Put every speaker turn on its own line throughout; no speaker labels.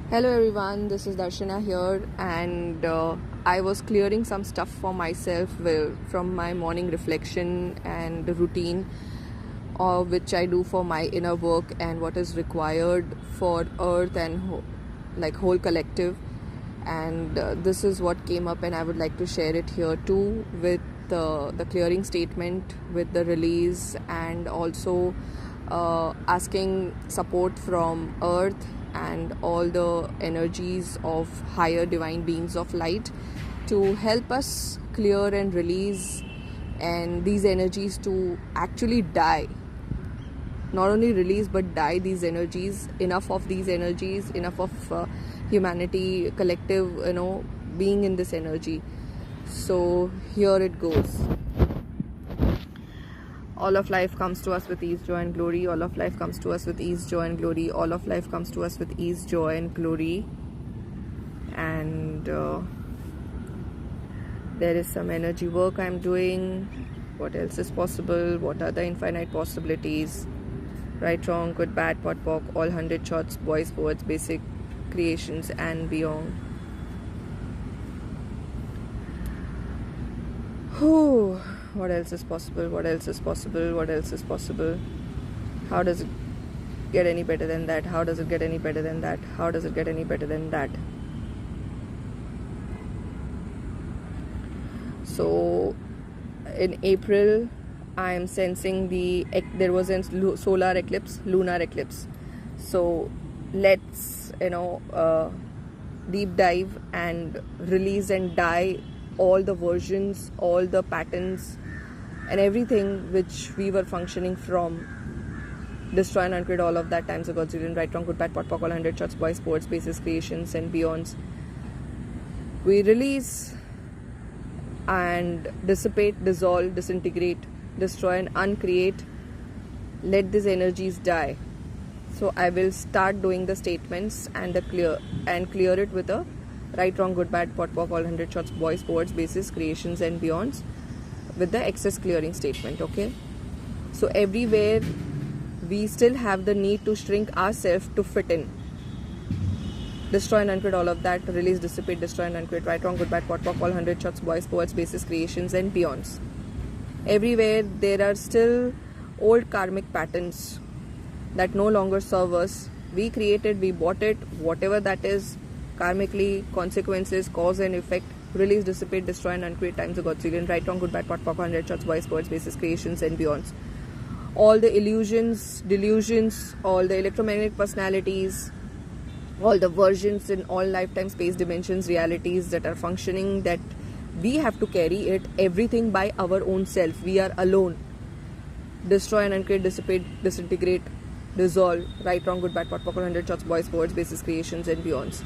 Hello everyone, this is Darshana here, and I was clearing some stuff for myself from my morning reflection and routine, which I do for my inner work and what is required for Earth and whole collective. And this is what came up, and I would like to share it here too with the clearing statement, with the release, and also asking support from Earth and all the energies of higher divine beings of light to help us clear and release, and these energies to actually die, not only release but die these energies. Enough of these energies, enough of humanity collective being in this energy. So here it goes. All of life comes to us with ease, joy and glory. All of life comes to us with ease, joy and glory. All of life comes to us with ease, joy and glory. And there is some energy work I'm doing. What else is possible? What are the infinite possibilities? Right, wrong, good, bad, pot, pock, all 100 shots, boys, poets, basic creations and beyond. Whew. What else is possible? What else is possible? What else is possible? How does it get any better than that? How does it get any better than that? How does it get any better than that? So in April, I am sensing there was a solar eclipse, lunar eclipse. So let's deep dive and release and die all the versions, all the patterns, and everything which we were functioning from. Destroy and uncreate all of that times a godzillion. Right, wrong, good, bad, pot, pock, all 100 shots, boys, sports, bases, creations and beyonds. We release and dissipate, dissolve, disintegrate, destroy and uncreate. Let these energies die. So I will start doing the statements and clear it with a right, wrong, good, bad, pot, pock, all 100 shots, boys, sports, bases, creations and beyonds, with the excess clearing statement. Okay, so everywhere we still have the need to shrink ourselves to fit in. Destroy and uncreate all of that. Release, dissipate, destroy and uncreate. Right, wrong, good, bad, pot, pock, all 100 shots, boys, poets, bases, creations and beyonds. Everywhere there are still old karmic patterns that no longer serve us. We created, we bought it, whatever that is, karmically, consequences, cause and effect. Release, dissipate, destroy and uncreate times a godzillion. Right, wrong, good, bad, pot, pock, 100 shots, boys, poets, bases, creations and beyonds. All the illusions, delusions, all the electromagnetic personalities, all the versions in all lifetime, space, dimensions, realities that are functioning, that we have to carry it, everything by our own self. We are alone. Destroy and uncreate, dissipate, disintegrate, dissolve. Right, wrong, good, bad, pot, pock, 100 shots, boys, poets, bases, creations and beyonds.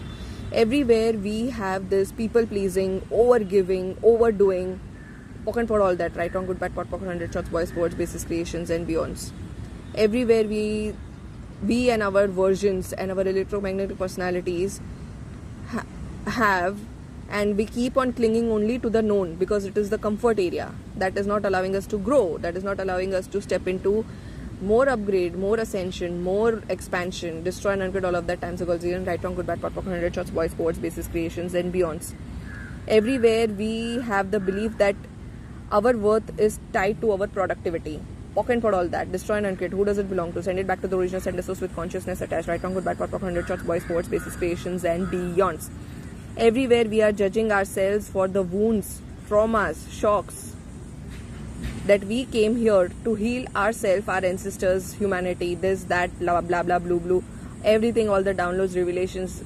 Everywhere we have this people pleasing, over giving, overdoing, pock and pot, all that. Right, wrong, good, bad, pot, pock, 100 shots, boys, poets, bases, creations and beyonds. Everywhere we and our versions and our electromagnetic personalities have, and we keep on clinging only to the known because it is the comfort area that is not allowing us to grow, that is not allowing us to step into more upgrade, more ascension, more expansion. Destroy and uncreate all of that times a godzillion. Right, wrong, good, bad, pot, pock, 100 shots, boys, poets, bases, creations and beyonds. Everywhere we have the belief that our worth is tied to our productivity. Pock and pot, all that. Destroy and uncreate. Who does it belong to? Send it back to the original sender source with consciousness attached. Right, wrong, good, bad, pot, pock, 100 shots, boys, poets, bases, creations and beyonds. Everywhere we are judging ourselves for the wounds, traumas, shocks that we came here to heal ourselves, our ancestors, humanity, this, that, blah, blah, blah, blue, everything, all the downloads, revelations.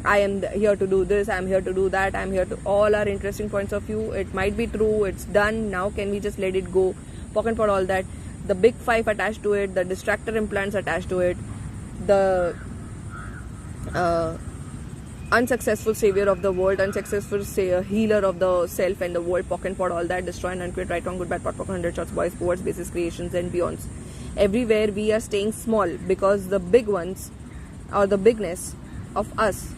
I am here to do this, I am here to do that, I am here to, all our interesting points of view. It might be true, it's done, now can we just let it go? Pock and pot, all that. The big five attached to it, the distractor implants attached to it, the unsuccessful savior of the world, unsuccessful healer of the self and the world, pock and pot, all that. Destroy and uncreate. Right, wrong, good, bad, pot, pock, 100 shots, boys, poets, bases, creations and beyonds. Everywhere we are staying small because the big ones, or the bigness of us,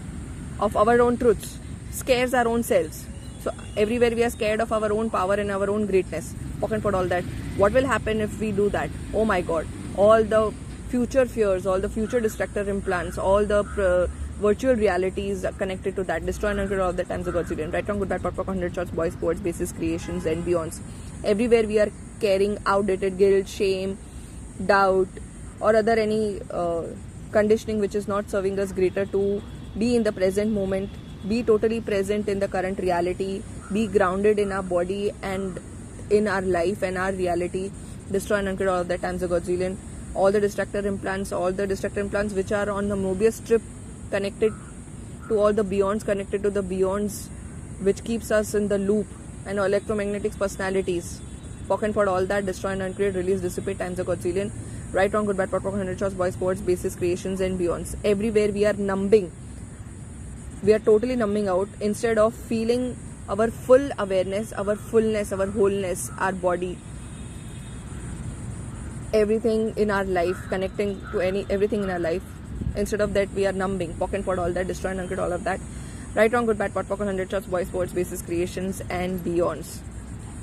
of our own truths, scares our own selves. So everywhere we are scared of our own power and our own greatness. Pock and pot, all that. What will happen if we do that? Oh my God. All the future fears, all the future distractor implants, all the virtual realities connected to that. Destroy and uncover all the times of Godzillion. Right, wrong, good, bad, POC, 100 shots, boys, sports, basis, creations, and beyonds. Everywhere we are carrying outdated guilt, shame, doubt, or other any conditioning which is not serving us greater to be in the present moment, be totally present in the current reality, be grounded in our body and in our life and our reality. Destroy and uncover all of the times of Godzillion. All the distractor implants which are on the Mobius strip connected to all the beyonds, connected to the beyonds which keeps us in the loop, and electromagnetics personalities. POC and POD, all that. Destroy and uncreate, release, dissipate, times of Godzillion. Right, wrong, good, bad, POC, 100 shots, boys, sports, basis, creations, and beyonds. Everywhere we are numbing. We are totally numbing out instead of feeling our full awareness, our fullness, our wholeness, our body, everything in our life, connecting to everything in our life. Instead of that, we are numbing. POC and POD, all that. Destroy and uncreate, all of that. Right, wrong, good, bad, POC, 100 shots, boys, sports, basis, creations, and beyonds.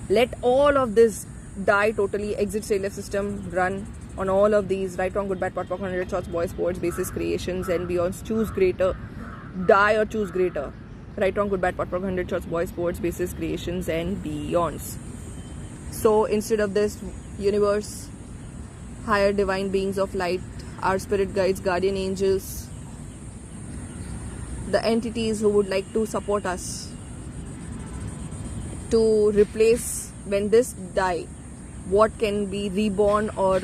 Let all of this die totally. Exit cellular system, run on all of these. Right, wrong, good, bad, POC, 100 shots, boys, sports, basis, creations, and beyonds. Choose greater. Die or choose greater. Right, wrong, good, bad, POC, 100 shots, boys, sports, basis, creations, and beyonds. So instead of this, universe, higher divine beings of light, our spirit guides, guardian angels, the entities who would like to support us to replace when this die, what can be reborn or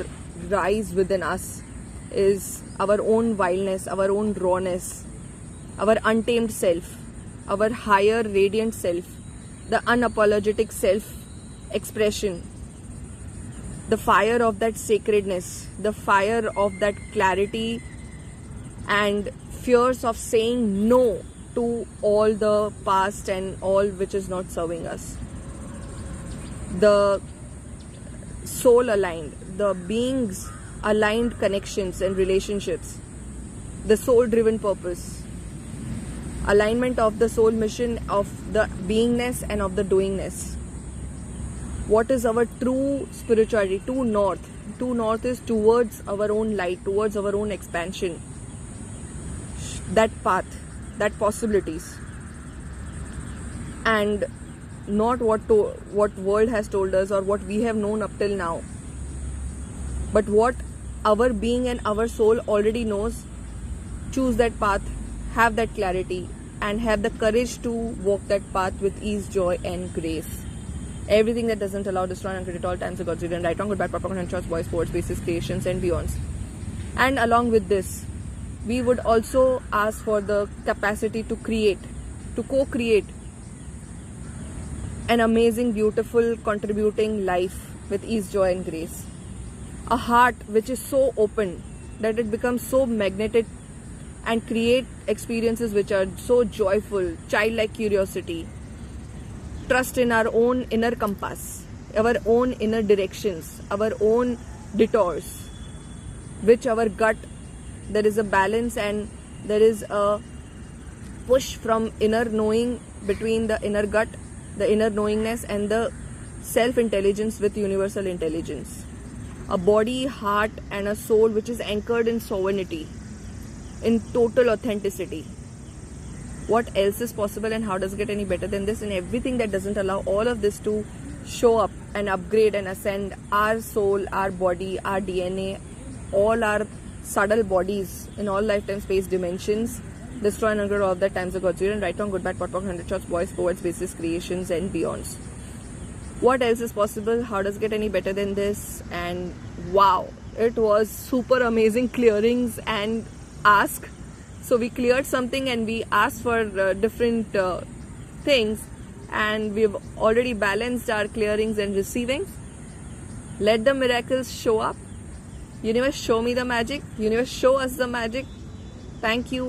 rise within us is our own wildness, our own rawness, our untamed self, our higher radiant self, the unapologetic self expression, the fire of that sacredness, the fire of that clarity, and fears of saying no to all the past and all which is not serving us. The soul aligned, the beings aligned connections and relationships, the soul driven purpose, alignment of the soul mission of the beingness and of the doingness. What is our true spirituality? True north. True north is towards our own light, towards our own expansion. That path, that possibilities, and not what world has told us or what we have known up till now, but what our being and our soul already knows. Choose that path, have that clarity, and have the courage to walk that path with ease, joy, and grace. Everything that doesn't allow, destroy and uncreate all times of Godzillion. Right, wrong, good, bad, POC, 100 shots, boys, sports, basis, creations, and beyonds. And along with this, we would also ask for the capacity to create, to co-create an amazing, beautiful, contributing life with ease, joy, and grace. A heart which is so open that it becomes so magnetic and create experiences which are so joyful, childlike curiosity, trust in our own inner compass, our own inner directions, our own detours, which our gut, there is a balance and there is a push from inner knowing between the inner gut, the inner knowingness, and the self-intelligence with universal intelligence. A body, heart, and a soul which is anchored in sovereignty, in total authenticity. What else is possible, and how does it get any better than this? And everything that doesn't allow all of this to show up and upgrade and ascend our soul, our body, our DNA, all our subtle bodies in all lifetime space dimensions. Destroy and uncreate all of that times of Godzillion. Right, wrong, good, bad, POC, 100 shots, boys, poets, basis, creations, and beyonds. What else is possible? How does it get any better than this? And wow, it was super amazing clearings and ask. So we cleared something and we asked for different things, and we've already balanced our clearings and receivings. Let the miracles show up. Universe, show me the magic. Universe, show us the magic. Thank you.